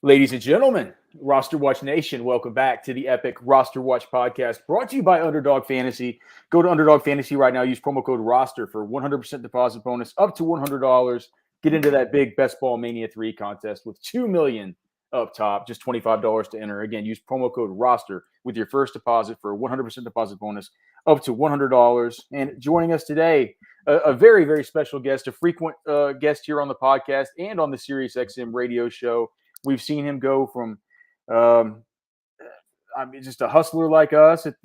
Ladies and gentlemen, RosterWatch Nation, welcome back to the epic RosterWatch podcast brought to you by Underdog Fantasy. Go to Underdog Fantasy right now. Use promo code ROSTER for 100% deposit bonus up to $100. Get into that big Best Ball Mania 3 contest with $2 million up top, just $25 to enter. Again, use promo code ROSTER with your first deposit for a 100% deposit bonus up to $100. And joining us today, a very, very special guest, a frequent guest here on the podcast and on the SiriusXM radio show. We've seen him go from, just a hustler like us at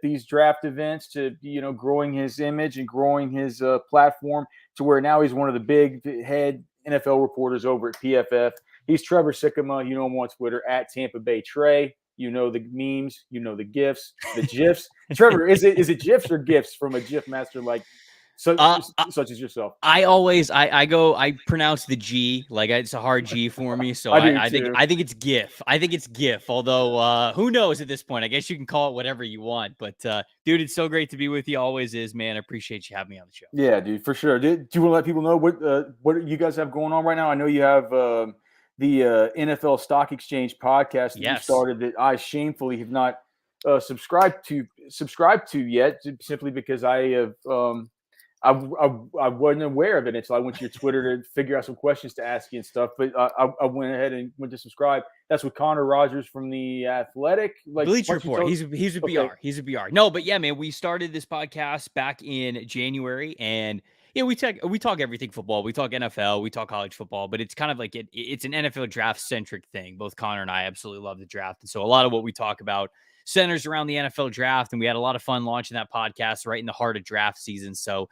these draft events to, growing his image and growing his platform to where now he's one of the big head NFL reporters over at PFF. He's Trevor Sikkema. You know him on Twitter at Tampa Bay Trey. You know the memes. You know the GIFs, the GIFs. Trevor, is it GIFs or GIFs from a GIF master like such as yourself? I pronounce the G like it's a hard G for me, so I think it's GIF. I think it's GIF. Although who knows at this point? I guess you can call it whatever you want. But dude, it's so great to be with you. Always is, man. I appreciate you having me on the show. Yeah, dude, for sure. Do you want to let people know what you guys have going on right now? I know you have the NFL Stock Exchange podcast that you started that I shamefully have not subscribed to yet, simply because I have. I wasn't aware of it until I went to your Twitter to figure out some questions to ask you and stuff. But I went ahead and went to subscribe. That's with Connor Rogers from the Athletic. Bleacher Report. He's a BR. Okay. He's a BR. No, but yeah, man, we started this podcast back in January, and we talk everything football. We talk NFL. We talk college football. But it's kind of like it's an NFL draft centric thing. Both Connor and I absolutely love the draft, and so a lot of what we talk about centers around the NFL draft, and we had a lot of fun launching that podcast right in the heart of draft season. So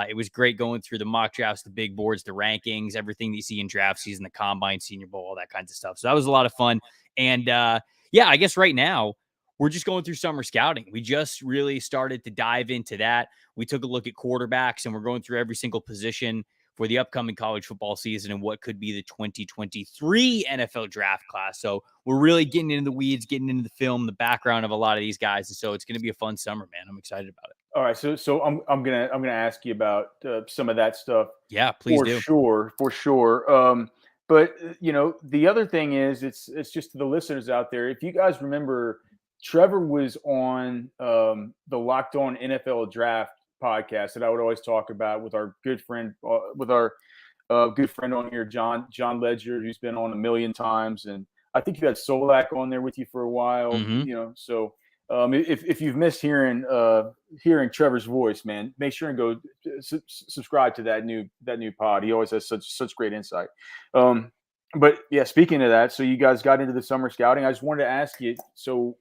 it was great going through the mock drafts, the big boards, the rankings, everything that you see in draft season, the combine, Senior Bowl, all that kinds of stuff. So that was a lot of fun. And I guess right now we're just going through summer scouting. We just really started to dive into that. We took a look at quarterbacks, and we're going through every single position for the upcoming college football season and what could be the 2023 NFL draft class. So we're really getting into the weeds, getting into the film, the background of a lot of these guys. And so it's going to be a fun summer, man. I'm excited about it. All right. So I'm going to ask you about some of that stuff. Yeah, please do. For sure. But the other thing is it's just to the listeners out there. If you guys remember, Trevor was on the Locked On NFL Draft podcast that I would always talk about with our good friend on here, John Ledger, who's been on a million times, and I think you had Solak on there with you for a while. Mm-hmm. So if you've missed hearing Trevor's voice, man, make sure and go subscribe to that new pod. He always has such great insight. But yeah, speaking of that, so you guys got into the summer scouting. I just wanted to ask you, so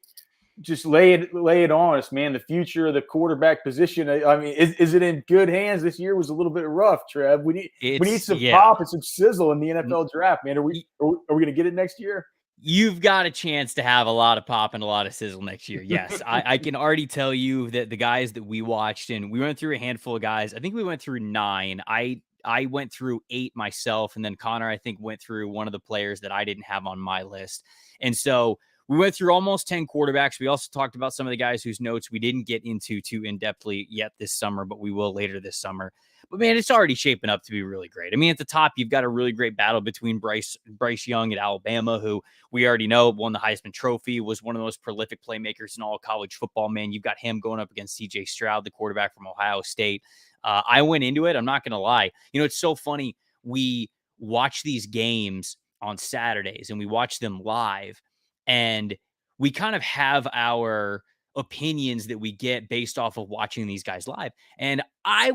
just lay it on us, man. The future of the quarterback position. I mean, is it in good hands? This year was a little bit rough, Trev. We need some pop and some sizzle in the NFL draft, man. Are we going to get it next year? You've got a chance to have a lot of pop and a lot of sizzle next year. Yes, I can already tell you that the guys that we watched, and we went through a handful of guys. I think we went through 9. I went through 8 myself, and then Connor, I think, went through one of the players that I didn't have on my list. And so we went through almost 10 quarterbacks. We also talked about some of the guys whose notes we didn't get into too in-depthly yet this summer, but we will later this summer. But, man, it's already shaping up to be really great. I mean, at the top, you've got a really great battle between Bryceyoung at Alabama, who we already know won the Heisman Trophy, was one of the most prolific playmakers in all college football, man. You've got him going up against cjstroud, the quarterback from Ohio State. I went into it. I'm not going to lie. It's so funny. We watch these games on Saturdays, and we watch them live, and we kind of have our opinions that we get based off of watching these guys live. And I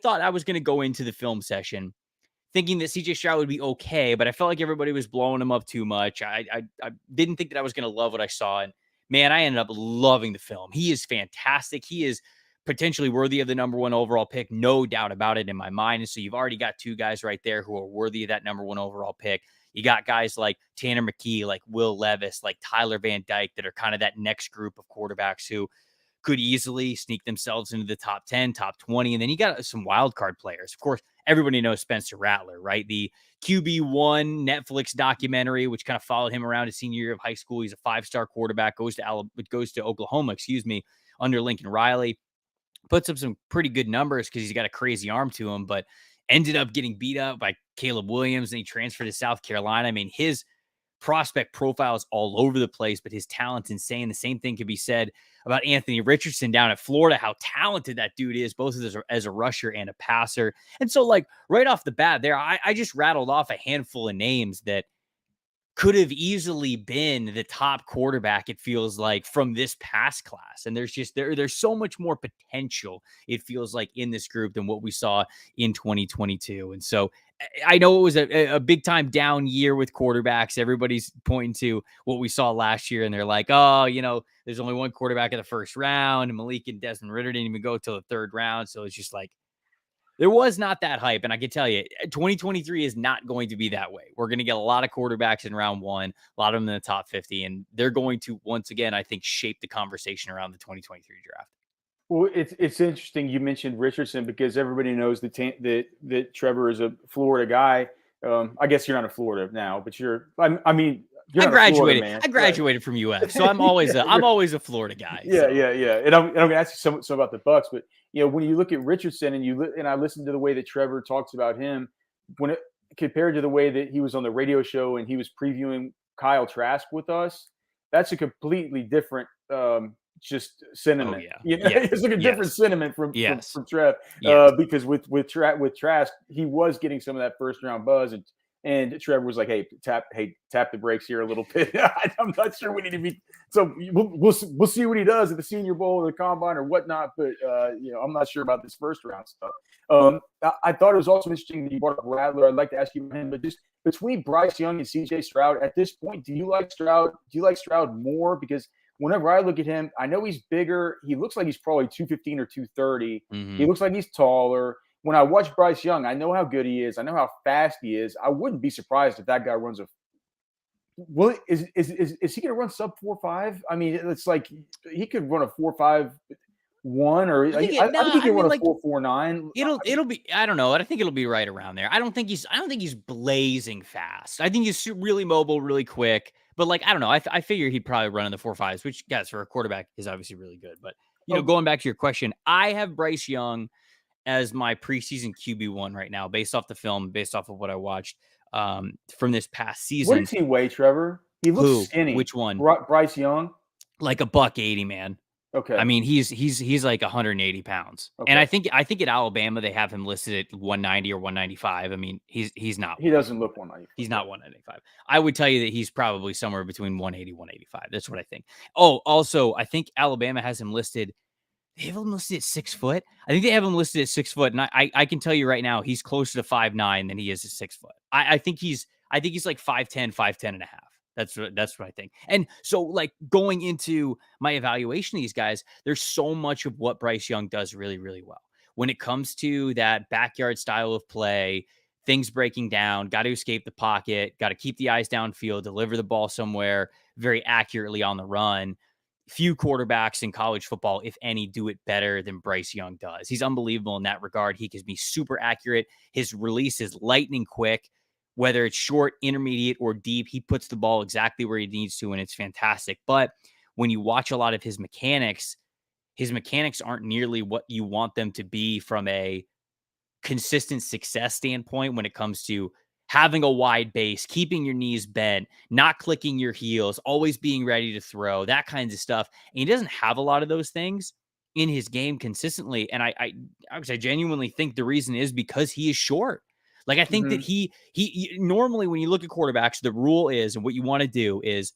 thought I was going to go into the film session thinking that cjstroud would be okay, but I felt like everybody was blowing him up too much. I didn't think that I was going to love what I saw. And man, I ended up loving the film. He is fantastic. He is potentially worthy of the number 1 overall pick. No doubt about it in my mind. And so you've already got 2 guys right there who are worthy of that number 1 overall pick. You got guys like Tanner McKee, like Will Levis, like Tyler Van Dyke that are kind of that next group of quarterbacks who could easily sneak themselves into the top 10, top 20. And then you got some wild card players. Of course, everybody knows Spencer Rattler, right? The QB1 Netflix documentary, which kind of followed him around his senior year of high school. He's a 5-star quarterback, goes to Oklahoma, under Lincoln Riley. Puts up some pretty good numbers because he's got a crazy arm to him, but ended up getting beat up by Caleb Williams, and he transferred to South Carolina. I mean, his prospect profiles all over the place, but his talent's insane. The same thing could be said about Anthony Richardson down at Florida, how talented that dude is, both as a rusher and a passer. And so, like, right off the bat there, I just rattled off a handful of names that could have easily been the top quarterback, it feels like, from this past class. And there's so much more potential, it feels like, in this group than what we saw in 2022. And so I know it was a big time down year with quarterbacks. Everybody's pointing to what we saw last year, and they're like, oh, there's only one quarterback in the first round, and Malik and Desmond Ridder didn't even go till the third round. So it's just like, there was not that hype. And I can tell you, 2023 is not going to be that way. We're going to get a lot of quarterbacks in round one, a lot of them in the top 50, and they're going to, once again, I think, shape the conversation around the 2023 draft. Well, it's interesting you mentioned Richardson, because everybody knows that Trevor is a Florida guy. I guess you're not a Florida now, but I graduated from UF, so I'm always a Florida guy. Yeah. And I'm going to ask you some about the Bucs, but when you look at Richardson and I listened to the way that Trevor talks about him, compared to the way that he was on the radio show and he was previewing Kyle Trask with us, that's a completely different just sentiment. Oh, yeah. It's like a different sentiment from Trev. Because with Trask, he was getting some of that first round buzz, and Trevor was like, hey, tap the brakes here a little bit. I'm not sure we need to be. So we'll see what he does at the Senior Bowl or the Combine or whatnot. But I'm not sure about this first round stuff. I thought it was also interesting that you brought up Rattler. I'd like to ask you about him, but just between Bryce Young and cjstroud at this point, do you like Stroud? Do you like Stroud more? Because whenever I look at him, I know he's bigger. He looks like he's probably 215 or 230. Mm-hmm. He looks like he's taller. When I watch Bryce Young, I know how good he is. I know how fast he is. I wouldn't be surprised if that guy runs well, is he going to run sub 4.5? I mean, it's like he could run a 4.51, or I think he can run a 4.49. It'll be, I don't know. I think it'll be right around there. I don't think he's blazing fast. I think he's really mobile, really quick. But like, I don't know. I figure he'd probably run in the 4.5s, which, guys, for a quarterback is obviously really good. But going back to your question, I have Bryce Young as my preseason QB1 right now, based off the film, based off of what I watched from this past season. What does he weigh, Trevor? He looks skinny. Which one? Bryce Young? Like $180, man. Okay. I mean, he's like 180 pounds. Okay. And I think at Alabama they have him listed at 190 or 195. I mean, he's not. He doesn't look 195. He's not 195. I would tell you that he's probably somewhere between 180 185. That's what I think. Oh, also, I think Alabama has him listed. They have him listed at 6 foot. I think they have him listed at 6 foot, and I can tell you right now, he's closer to 5'9" than he is at 6 foot. I think he's like 5'10", 5'10 and a half. That's what I think. And so, like, going into my evaluation of these guys, there's so much of what Bryce Young does really, really well. When it comes to that backyard style of play, things breaking down, got to escape the pocket, got to keep the eyes downfield, deliver the ball somewhere very accurately on the run. Few quarterbacks in college football, if any, do it better than Bryce Young does. He's unbelievable in that regard. He can be super accurate. His release is lightning quick. Whether it's short, intermediate, or deep, he puts the ball exactly where he needs to, and it's fantastic. But when you watch a lot of his mechanics aren't nearly what you want them to be from a consistent success standpoint when it comes to having a wide base, keeping your knees bent, not clicking your heels, always being ready to throw, that kinds of stuff. And he doesn't have a lot of those things in his game consistently. And I genuinely think the reason is because he is short. Like, I think that he normally, when you look at quarterbacks, the rule is, and what you want to do is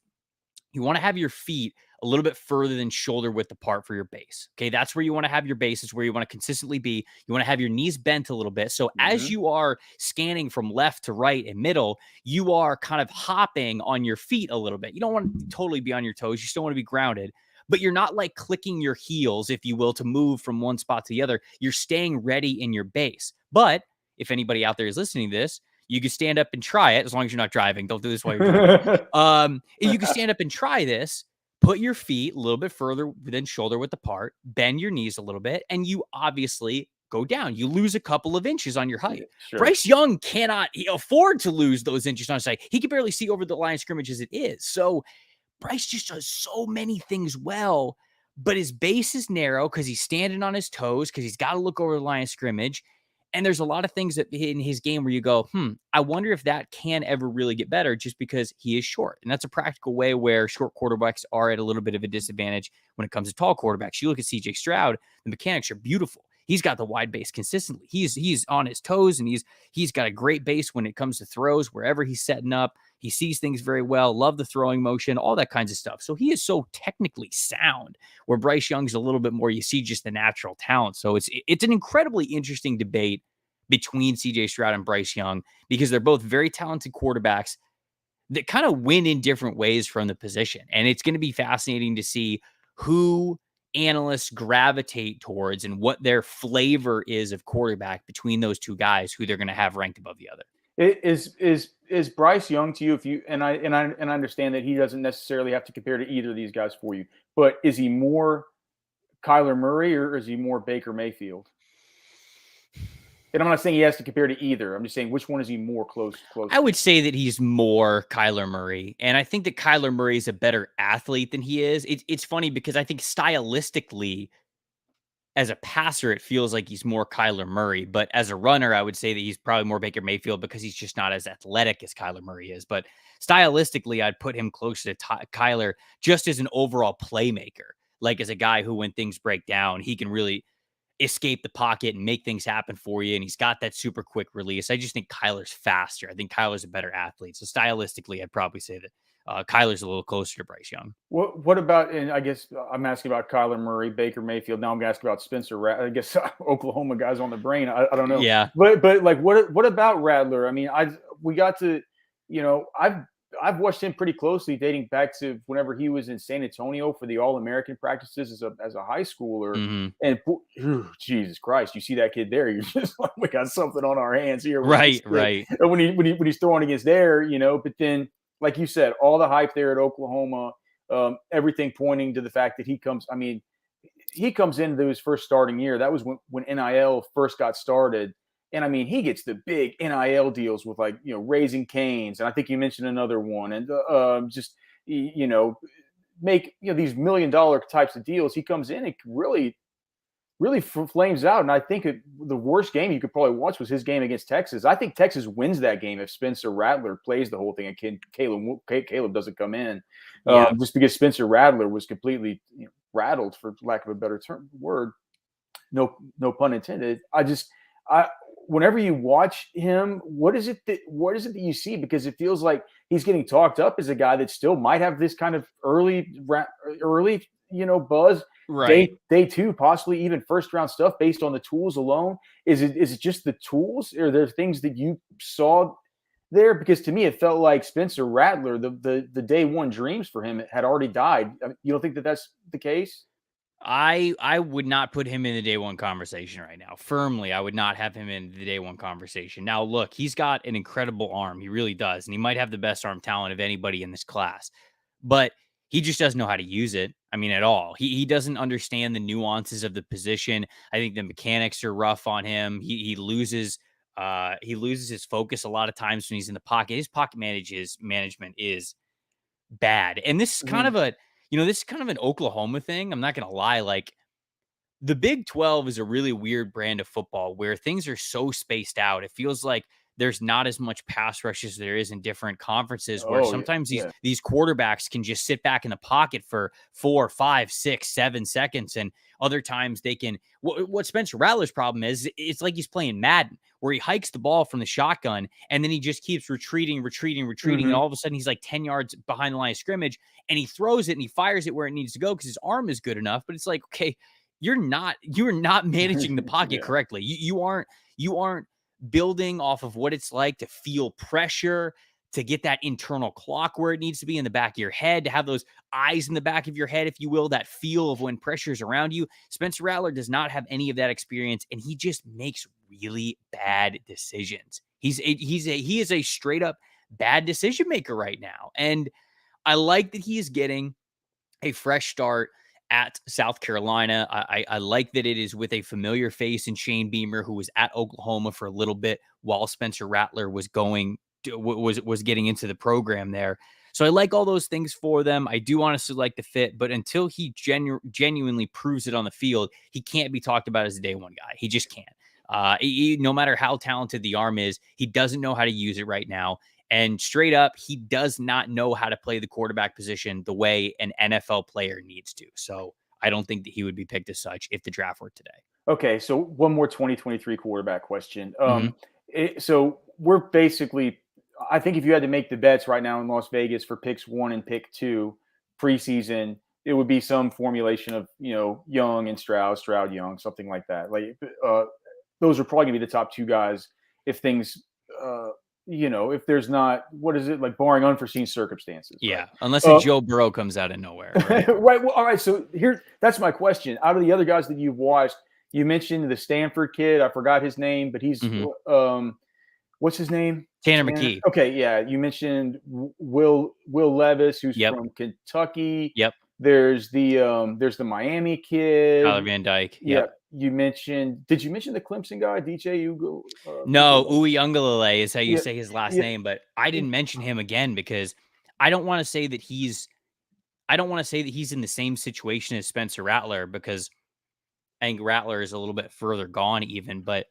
you want to have your feet a little bit further than shoulder width apart for your base. Okay. That's where you want to have your base. It's where you want to consistently be. You want to have your knees bent a little bit. So as you are scanning from left to right and middle, you are kind of hopping on your feet a little bit. You don't want to totally be on your toes. You still want to be grounded, but you're not like clicking your heels, if you will, to move from one spot to the other. You're staying ready in your base. But if anybody out there is listening to this, you can stand up and try it, as long as you're not driving. Don't do this while you're driving. If you can stand up and try this, put your feet a little bit further than shoulder width apart, bend your knees a little bit, and you obviously go down. You lose a couple of inches on your height. Sure. Bryce Young cannot afford to lose those inches on his height. He can barely see over the line of scrimmage as it is. So Bryce just does so many things well, but his base is narrow because he's standing on his toes, because he's got to look over the line of scrimmage. And there's a lot of things that in his game where you go, I wonder if that can ever really get better just because he is short. And that's a practical way where short quarterbacks are at a little bit of a disadvantage when it comes to tall quarterbacks. You look at cjstroud, the mechanics are beautiful. He's got the wide base consistently. He's on his toes, and he's got a great base when it comes to throws, wherever he's setting up. He sees things very well, love the throwing motion, all that kinds of stuff. So he is so technically sound, where Bryce Young's a little bit more, you see just the natural talent. So it's an incredibly interesting debate between CJ Stroud and Bryce Young, because they're both very talented quarterbacks that kind of win in different ways from the position. And it's going to be fascinating to see who analysts gravitate towards and what their flavor is of quarterback between those two guys, who they're going to have ranked above the other. Is Bryce Young to you? If you and I understand that he doesn't necessarily have to compare to either of these guys for you, but is he more Kyler Murray or is he more Baker Mayfield? And I'm not saying he has to compare to either. I'm just saying, which one is he more close? I would say that he's more Kyler Murray. And I think that Kyler Murray is a better athlete than he is. It's funny because I think stylistically, as a passer, it feels like he's more Kyler Murray. But as a runner, I would say that he's probably more Baker Mayfield because he's just not as athletic as Kyler Murray is. But stylistically, I'd put him closer to Kyler just as an overall playmaker. Like as a guy who, when things break down, he can really escape the pocket and make things happen for you. And he's got that super quick release. I just think Kyler's faster. I think Kyler's a better athlete. So stylistically, I'd probably say that Kyler's a little closer to Bryce Young. What about, and I guess I'm asking about Kyler Murray, Baker Mayfield. Now I'm going to ask about Spencer Rattler. I guess Oklahoma guys on the brain. I don't know. Yeah. But like, what about Rattler? I mean, we got to, I've watched him pretty closely dating back to whenever he was in San Antonio for the All-American practices as a high schooler. Mm-hmm. And Jesus Christ, you see that kid there, you're just like, we got something on our hands here. Right. When he's throwing against there, but then, like you said, all the hype there at Oklahoma, everything pointing to the fact that he comes into his first starting year. That was when NIL first got started. And I mean, he gets the big NIL deals with Raising Cane's. And I think you mentioned another one, and make these $1 million types of deals. He comes in and really flames out. And I think the worst game you could probably watch was his game against Texas. I think Texas wins that game if Spencer Rattler plays the whole thing and Caleb doesn't come in. Just because Spencer Rattler was completely rattled, for lack of a better word. No pun intended. Whenever you watch him, what is it that you see? Because it feels like he's getting talked up as a guy that still might have this kind of early, buzz. Right. Day two, possibly even first round stuff based on the tools alone. Is it just the tools, or are there things that you saw there? Because to me, it felt like Spencer Rattler, the day one dreams for him had already died. I mean, you don't think that that's the case? I would not put him in the day one conversation right now. Firmly, I would not have him in the day one conversation. Now, look, he's got an incredible arm. He really does. And he might have the best arm talent of anybody in this class. But he just doesn't know how to use it. I mean, at all. He doesn't understand the nuances of the position. I think the mechanics are rough on him. He loses his focus a lot of times when he's in the pocket. His pocket management is bad. And this is kind of this is kind of an Oklahoma thing. I'm not going to lie. Like, the Big 12 is a really weird brand of football where things are so spaced out. It feels like there's not as much pass rush as there is in different conferences, where sometimes these quarterbacks can just sit back in the pocket for 4, 5, 6, 7 seconds. And other times they can, what Spencer Rattler's problem is, it's like he's playing Madden, where he hikes the ball from the shotgun and then he just keeps retreating. Mm-hmm. And all of a sudden he's like 10 yards behind the line of scrimmage, and he throws it and he fires it where it needs to go because his arm is good enough. But it's like, okay, you're not managing the pocket correctly. You aren't building off of what it's like to feel pressure, to get that internal clock where it needs to be in the back of your head, to have those eyes in the back of your head, if you will, that feel of when pressure is around you. Spencer Rattler does not have any of that experience, and he just makes really bad decisions. He is a straight up bad decision maker right now. And I like that he is getting a fresh start at South Carolina. I like that it is with a familiar face in Shane Beamer, who was at Oklahoma for a little bit while Spencer Rattler was getting into the program there. So I like all those things for them. I do honestly like the fit, but until he genuinely proves it on the field, he can't be talked about as a day one guy. He just can't. No matter how talented the arm is, he doesn't know how to use it right now. And straight up, he does not know how to play the quarterback position the way an NFL player needs to. So I don't think that he would be picked as such if the draft were today. Okay, so one more 2023 quarterback question. Mm-hmm. So we're basically, I think if you had to make the bets right now in Las Vegas for picks 1 and pick 2 preseason, it would be some formulation of, Young and Stroud, Young, something like that. Like those are probably gonna be the top 2 guys if things, if there's not, what is it, like barring unforeseen circumstances. Yeah, right? unless a Joe Burrow comes out of nowhere, right? Right. Well, all right. So that's my question. Out of the other guys that you've watched, you mentioned the Stanford kid. I forgot his name, but he's what's his name? Tanner McKee. Okay, yeah. You mentioned Will Levis, who's from Kentucky. Yep. There's the Miami kid, Tyler Van Dyke. Yeah. Did you mention the Clemson guy, DJ Ugo? No, Uiagalelei is how you say his last name, but I didn't mention him again because I don't want to say that he's in the same situation as Spencer Rattler, because I think Rattler is a little bit further gone even, but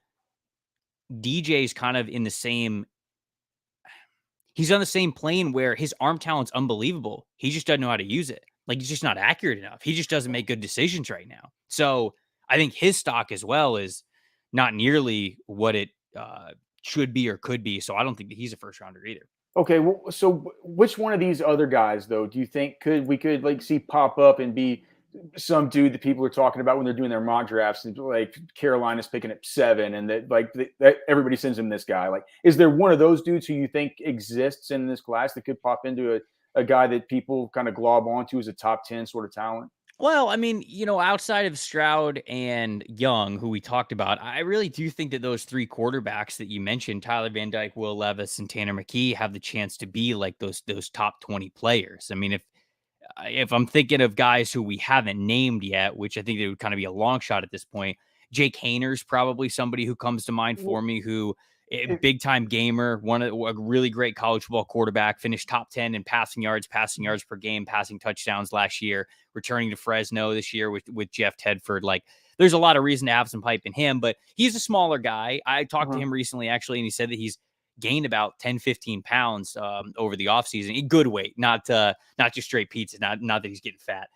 DJ's kind of in the same. He's on the same plane where his arm talent's unbelievable. He just doesn't know how to use it. Like, he's just not accurate enough. He just doesn't make good decisions right now. So I think his stock as well is not nearly what it should be or could be. So I don't think that he's a first rounder either. Okay, well, so which one of these other guys, though, do you think we could like see pop up and be some dude that people are talking about when they're doing their mock drafts, and like Carolina's picking up 7, and that everybody sends him this guy? Like, is there one of those dudes who you think exists in this class that could pop into a guy that people kind of glob onto as a top 10 sort of talent? Well, I mean, outside of Stroud and Young, who we talked about, I really do think that those 3 quarterbacks that you mentioned, Tyler Van Dyke, Will Levis, and Tanner McKee, have the chance to be like those top 20 players. I mean, if I'm thinking of guys who we haven't named yet, which I think they would kind of be a long shot at this point, Jake Hayner's probably somebody who comes to mind for me, who big time gamer, a really great college football quarterback, finished top 10 in passing yards per game, passing touchdowns last year, returning to Fresno this year with Jeff Tedford. Like, there's a lot of reason to have some hype in him, but he's a smaller guy. I talked to him recently, actually, and he said that he's gained about 10, 15 pounds over the offseason. Good weight, not just straight pizza, not that he's getting fat.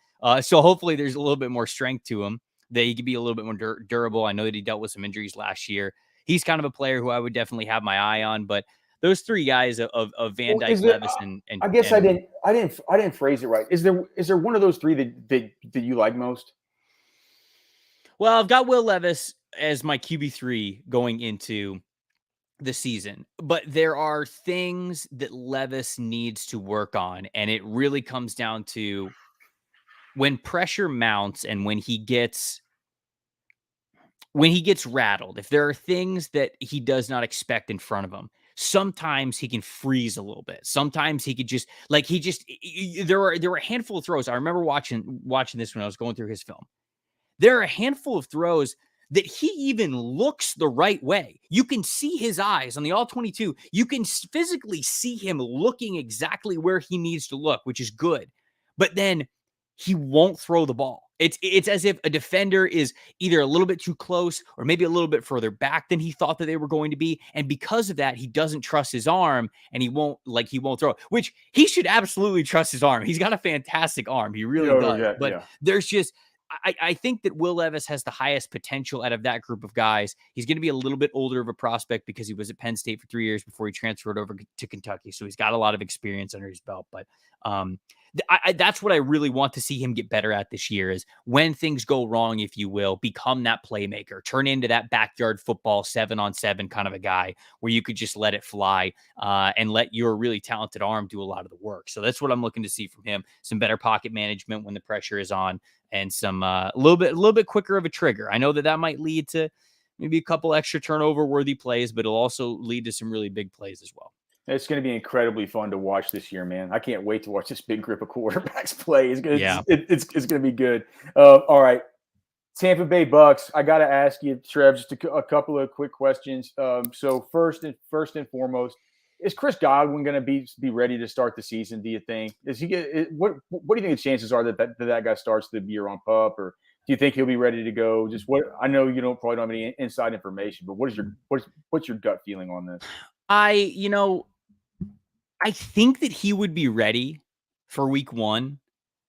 So hopefully there's a little bit more strength to him, that he could be a little bit more durable. I know that he dealt with some injuries last year. He's kind of a player who I would definitely have my eye on, but those 3 guys of Van Dyke, Levis, and I guess I didn't phrase it right. Is there one of those 3 that you like most? Well, I've got Will Levis as my QB3 going into the season, but there are things that Levis needs to work on, and it really comes down to when pressure mounts and when he gets rattled. If there are things that he does not expect in front of him, sometimes he can freeze a little bit. Sometimes he could just there were a handful of throws. I remember watching this when I was going through his film. There are a handful of throws that he even looks the right way. You can see his eyes on the all-22. You can physically see him looking exactly where he needs to look, which is good. But then he won't throw the ball. It's as if a defender is either a little bit too close or maybe a little bit further back than he thought that they were going to be. And because of that, he doesn't trust his arm, and he won't throw, which he should absolutely trust his arm. He's got a fantastic arm. He really does. Yeah, but there's just, I think that Will Levis has the highest potential out of that group of guys. He's going to be a little bit older of a prospect because he was at Penn State for 3 years before he transferred over to Kentucky. So he's got a lot of experience under his belt. But that's what I really want to see him get better at this year, is when things go wrong, if you will, become that playmaker, turn into that backyard football 7-on-7 kind of a guy where you could just let it fly and let your really talented arm do a lot of the work. So that's what I'm looking to see from him. Some better pocket management when the pressure is on, and some a little bit quicker of a trigger. I know that might lead to maybe a couple extra turnover worthy plays, but it'll also lead to some really big plays as well. It's going to be incredibly fun to watch this year, man. I can't wait to watch this big group of quarterbacks play. It's going to be good. All right. Tampa Bay Bucks. I got to ask you, Trev, just a couple of quick questions. So first and foremost, is Chris Godwin going to be ready to start the season? Do you think? What do you think the chances are that guy starts the year on PUP, or Do you think he'll be ready to go? Just what I know you don't probably don't have any inside information, but what's your gut feeling on this? I think that he would be ready for week 1,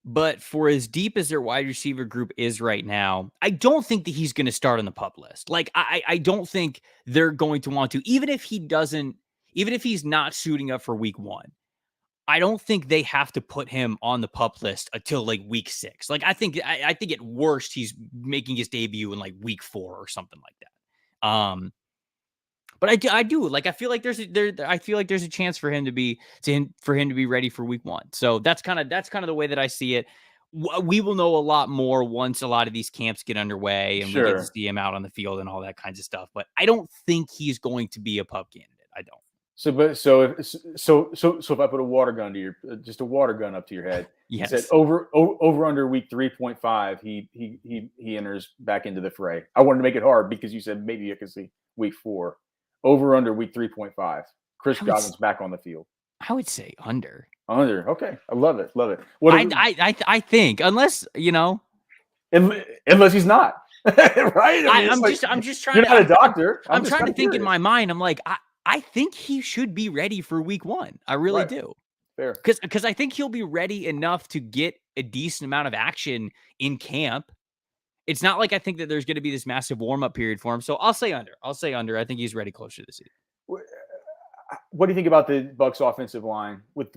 but for as deep as their wide receiver group is right now, I don't think that he's going to start on the PUP list. Like, I don't think they're going to want to, even if he's not suiting up for week 1. I don't think they have to put him on the PUP list until like week 6. Like, I think at worst he's making his debut in like week 4 or something like that. But I do like, I feel like there's a chance for him to be ready for week 1. So that's kind of the way that I see it. We will know a lot more once a lot of these camps get underway and we get to see him out on the field and all that kinds of stuff. But I don't think he's going to be a PUP candidate. I don't. So if I put a water gun up to your head, yes, said over under week 3.5, he enters back into the fray. I wanted to make it hard because you said maybe you could see week 4. Over under week 3.5. Chris Godwin's back on the field. I would say under. Under. Okay. I love it. I think unless, unless he's not. Right? I'm just trying you're not a doctor. I'm trying to think in my mind. I'm like, I think he should be ready for week 1. I really do. Fair. Because I think he'll be ready enough to get a decent amount of action in camp. It's not like I think that there's going to be this massive warm-up period for him. So I'll say under. I think he's ready closer to the season. What do you think about the Bucs offensive line with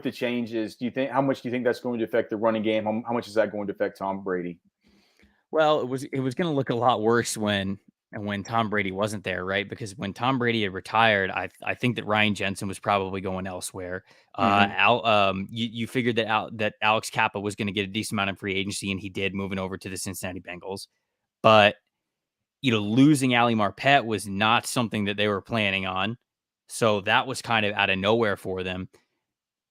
the changes? How much do you think that's going to affect the running game? How much is that going to affect Tom Brady? Well, it was going to look a lot worse when Tom Brady wasn't there, right? Because when Tom Brady had retired, I think that Ryan Jensen was probably going elsewhere. You figured that Alex Kappa was going to get a decent amount of free agency, and he did, moving over to the Cincinnati Bengals. But losing Ali Marpet was not something that they were planning on, so that was kind of out of nowhere for them.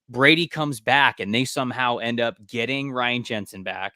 Brady comes back, and they somehow end up getting Ryan Jensen back.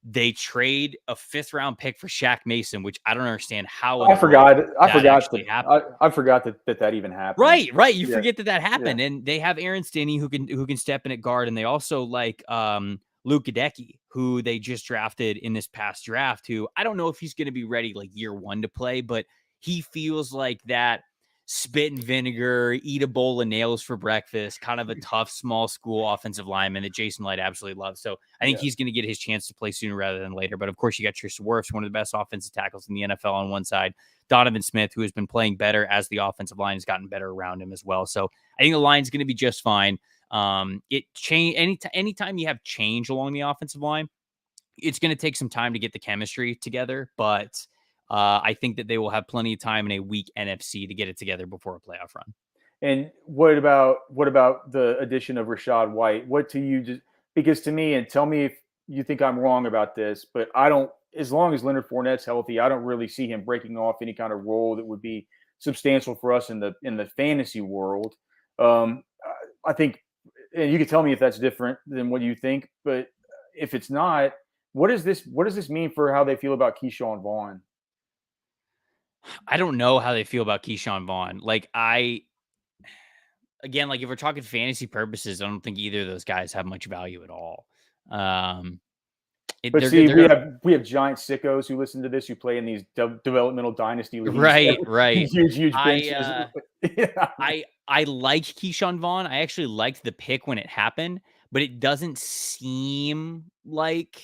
They trade a 5th round pick for Shaq Mason, which I don't understand how. I forgot that even happened. Right. You forget that happened, and they have Aaron Stinney who can step in at guard, and they also like Luke Gadecki, who they just drafted in this past draft. Who I don't know if he's going to be ready like year 1 to play, but he feels like that spit and vinegar, eat a bowl of nails for breakfast, kind of a tough small school offensive lineman that Jason Light absolutely loves. So I think he's going to get his chance to play sooner rather than later. But of course, you got Tristan Wirfs, one of the best offensive tackles in the NFL on one side, Donovan Smith, who has been playing better as the offensive line has gotten better around him as well. So I think the line's going to be just fine. Anytime you have change along the offensive line, it's going to take some time to get the chemistry together, but I think that they will have plenty of time in a weak NFC to get it together before a playoff run. And what about the addition of Rachaad White? Because to me, and tell me if you think I'm wrong about this, but I don't. As long as Leonard Fournette's healthy, I don't really see him breaking off any kind of role that would be substantial for us in the fantasy world. I think, and you can tell me if that's different than what you think, but if it's not, what does this mean for how they feel about Keyshawn Vaughn? I don't know how they feel about Keyshawn Vaughn. Like if we're talking fantasy purposes, I don't think either of those guys have much value at all. We have giant sickos who listen to this, who play in these developmental dynasty leagues. Right. huge benches. I like Keyshawn Vaughn. I actually liked the pick when it happened, but it doesn't seem like,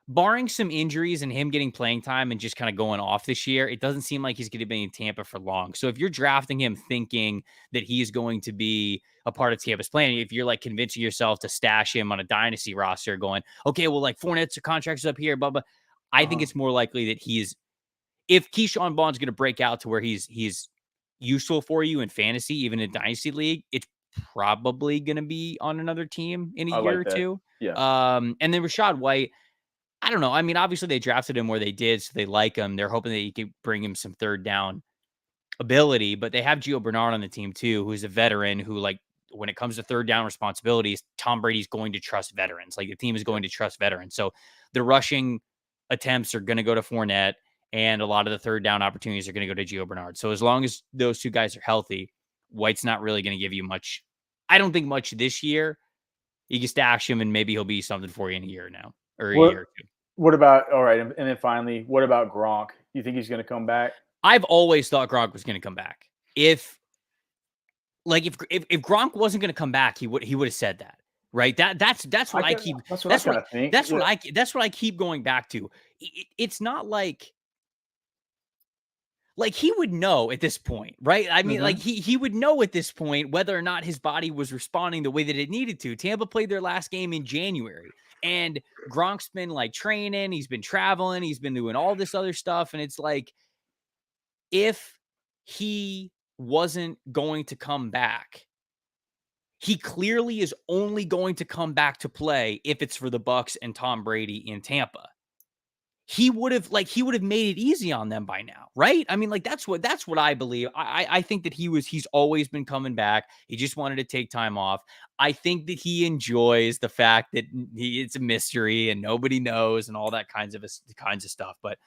barring some injuries and him getting playing time and just kind of going off this year, it doesn't seem like he's going to be in Tampa for long. So if you're drafting him thinking that he's going to be a part of Tampa's plan, if you're like convincing yourself to stash him on a dynasty roster going, okay, well, like Fournette's contract's up here, blah, blah. I think it's more likely that if Keyshawn Vaughn's going to break out to where he's useful for you in fantasy, even in dynasty league, it's probably going to be on another team in a year or two. Yeah. And then Rachaad White, I don't know. I mean, obviously they drafted him where they did, so they like him. They're hoping that he can bring him some third down ability, but they have Gio Bernard on the team too, who's a veteran who, like, when it comes to third down responsibilities, Tom Brady's going to trust veterans. Like, the team is going to trust veterans. So the rushing attempts are going to go to Fournette, and a lot of the third down opportunities are going to go to Gio Bernard. So as long as those two guys are healthy, White's not really going to give you much. I don't think much this year. You can stash him, and maybe he'll be something for you in a year now, or a year or two. What about all right? And then finally, what about Gronk? You think he's going to come back? I've always thought Gronk was going to come back. If Gronk wasn't going to come back, he would have said that, right? That's what I keep. That's what I kind of think. That's what I keep going back to. It's not like he would know at this point, right? I mean, like he would know at this point whether or not his body was responding the way that it needed to. Tampa played their last game in January, and Gronk's been like training, he's been traveling, he's been doing all this other stuff, and it's like if he wasn't going to come back, he clearly is only going to come back to play if it's for the Bucs and Tom Brady in Tampa. He would have made it easy on them by now, right? I mean, like that's what I believe. I think that he's always been coming back. He just wanted to take time off. I think that he enjoys the fact that it's a mystery and nobody knows and all that kinds of stuff. But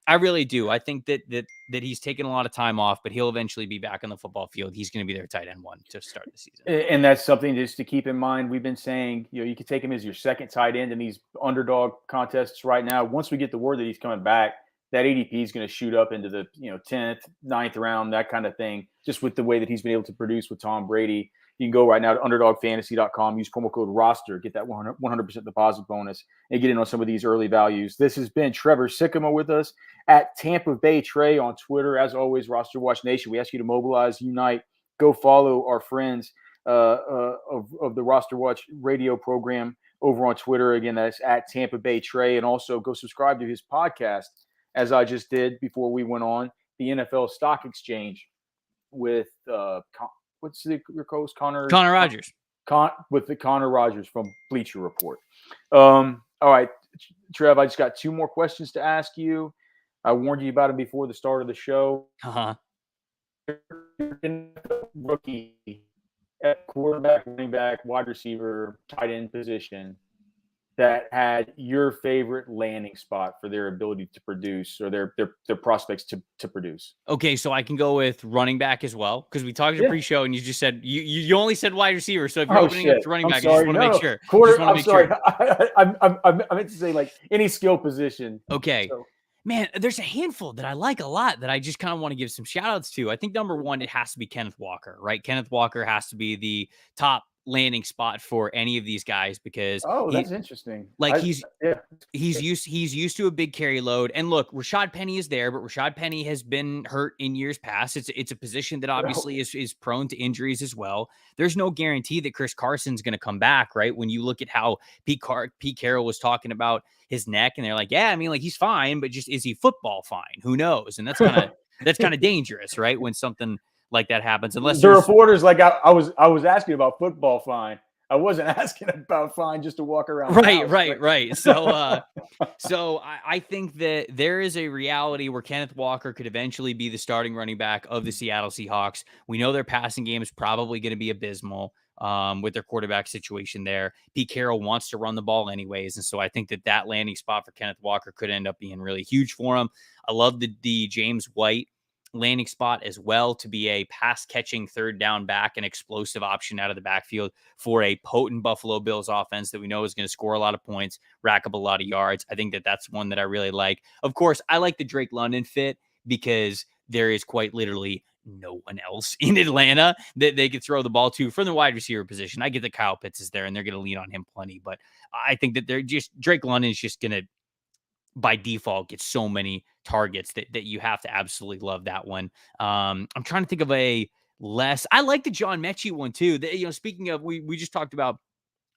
I really do. I think that he's taken a lot of time off, but he'll eventually be back on the football field. He's going to be their tight end one to start the season. And that's something just to keep in mind. We've been saying, you could take him as your second tight end in these underdog contests right now. Once we get the word that he's coming back, that ADP is going to shoot up into the 10th, 9th round, that kind of thing, just with the way that he's been able to produce with Tom Brady. You can go right now to underdogfantasy.com, use promo code ROSTER, get that 100% deposit bonus, and get in on some of these early values. This has been Trevor Sikkema with us at Tampa Bay Trey on Twitter. As always, RosterWatch Nation, we ask you to mobilize, unite, go follow our friends of the RosterWatch radio program over on Twitter. Again, that's at Tampa Bay Trey. And also go subscribe to his podcast, as I just did before we went on, the NFL Stock Exchange with what's your co-host? Connor Rogers. With the Connor Rogers from Bleacher Report. All right, Trev, I just got two more questions to ask you. I warned you about them before the start of the show. Rookie at quarterback, running back, wide receiver, tight end position that had your favorite landing spot for their ability to produce or their prospects to produce. Okay, so I can go with running back as well because we talked in pre-show and you just said you only said wide receiver. So if you're opening up to running back, I just want to make sure. I'm sorry. I meant to say like any skill position. Okay. So. Man, there's a handful that I like a lot that I just kind of want to give some shout outs to. I think number one, it has to be Kenneth Walker, right? Kenneth Walker has to be the top landing spot for any of these guys because that's interesting. Like he's used to a big carry load. And look, Rashad Penny is there, but Rashad Penny has been hurt in years past. It's a position that obviously is prone to injuries as well. There's no guarantee that Chris Carson's going to come back, right? When you look at how Pete Carroll was talking about his neck, and they're like, yeah, I mean, like he's fine, but just is he football fine? Who knows? And that's kind of dangerous, right? When something like that happens, unless the reporters like I was asking about football fine. I wasn't asking about fine just to walk around. Right. So, I think that there is a reality where Kenneth Walker could eventually be the starting running back of the Seattle Seahawks. We know their passing game is probably going to be abysmal with their quarterback situation there. Pete Carroll wants to run the ball anyways, and so I think that landing spot for Kenneth Walker could end up being really huge for him. I love the James White landing spot as well to be a pass catching third down back, an explosive option out of the backfield for a potent Buffalo Bills offense that we know is going to score a lot of points, rack up a lot of yards. I think that's one that I really like. Of course, I like the Drake London fit because there is quite literally no one else in Atlanta that they could throw the ball to from the wide receiver position. I get that Kyle Pitts is there and they're going to lean on him plenty, but I think that Drake London is just going to by default get so many targets that you have to absolutely love that one. I'm trying to think of I like the John Mechie one too. Speaking of, we just talked about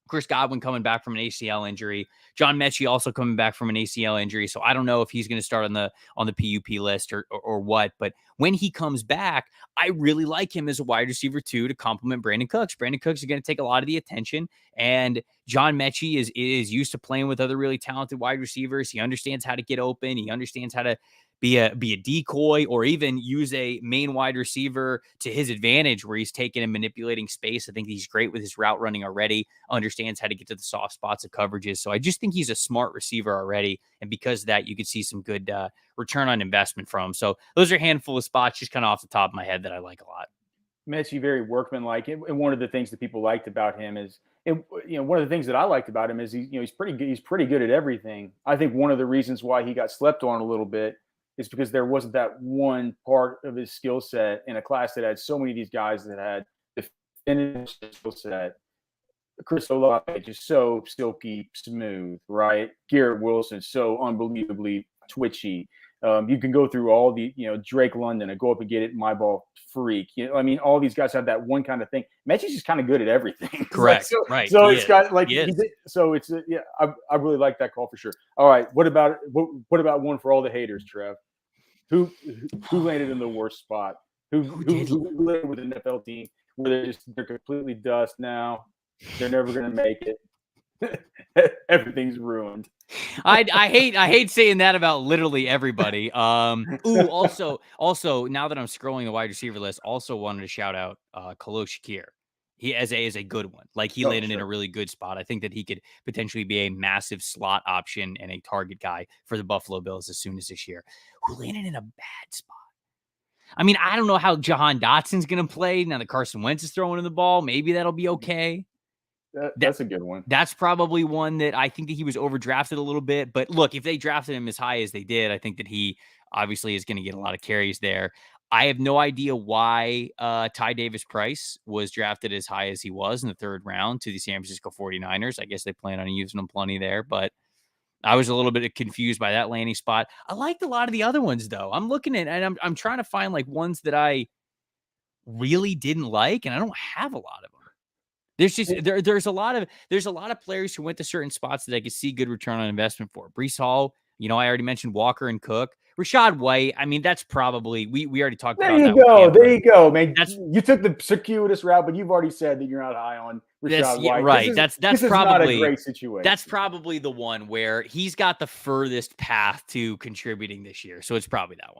Chris Godwin coming back from an ACL injury. John Mechie also coming back from an ACL injury. So I don't know if he's going to start on the PUP list or what, but when he comes back, I really like him as a wide receiver too, to complement Brandon Cooks. Brandon Cooks is going to take a lot of the attention, and John Mechie is used to playing with other really talented wide receivers. He understands how to get open. He understands how to be a decoy or even use a main wide receiver to his advantage where he's taking and manipulating space. I think he's great with his route running already, understands how to get to the soft spots of coverages. So I just think he's a smart receiver already. And because of that, you could see some good return on investment from him. So those are a handful of spots just kind of off the top of my head that I like a lot. Mechie very workmanlike. And one of the things that people liked about him is And one of the things that I liked about him is he's pretty good. He's pretty good at everything. I think one of the reasons why he got slept on a little bit is because there wasn't that one part of his skill set in a class that had so many of these guys that had the finished skill set. Chris Olave just so silky smooth, right? Garrett Wilson so unbelievably twitchy. You can go through all the, Drake London and go up and get it, my ball freak. All these guys have that one kind of thing. Mechie's just kind of good at everything. Correct. Right. So it's got I really like that call for sure. All right. What about one for all the haters, Trev? Who landed in the worst spot? Who landed with an NFL team where they're completely dust now? They're never going to make it. Everything's ruined. I hate saying that about literally everybody. Also, now that I'm scrolling the wide receiver list, also wanted to shout out Khalil Shakir. He is a good one. Like he landed in a really good spot. I think that he could potentially be a massive slot option and a target guy for the Buffalo Bills as soon as this year. Who landed in a bad spot? I mean, I don't know how Jahan Dotson's going to play now that Carson Wentz is throwing in the ball. Maybe that'll be okay. That's a good one. That's probably one that I think that he was overdrafted a little bit. But look, if they drafted him as high as they did, I think that he obviously is going to get a lot of carries there. I have no idea why Ty Davis-Price was drafted as high as he was in the 3rd round to the San Francisco 49ers. I guess they plan on using him plenty there, but I was a little bit confused by that landing spot. I liked a lot of the other ones, though. I'm looking at and I'm trying to find like ones that I really didn't like, and I don't have a lot of them. There's just there's a lot of players who went to certain spots that I could see good return on investment for. Breece Hall, I already mentioned Walker and Cook. Rashad White, I mean, that's probably we already talked about that. There you go, man. You took the circuitous route, but you've already said that you're not high on Rashad White. Right. That's probably not a great situation. That's probably the one where he's got the furthest path to contributing this year. So it's probably that one.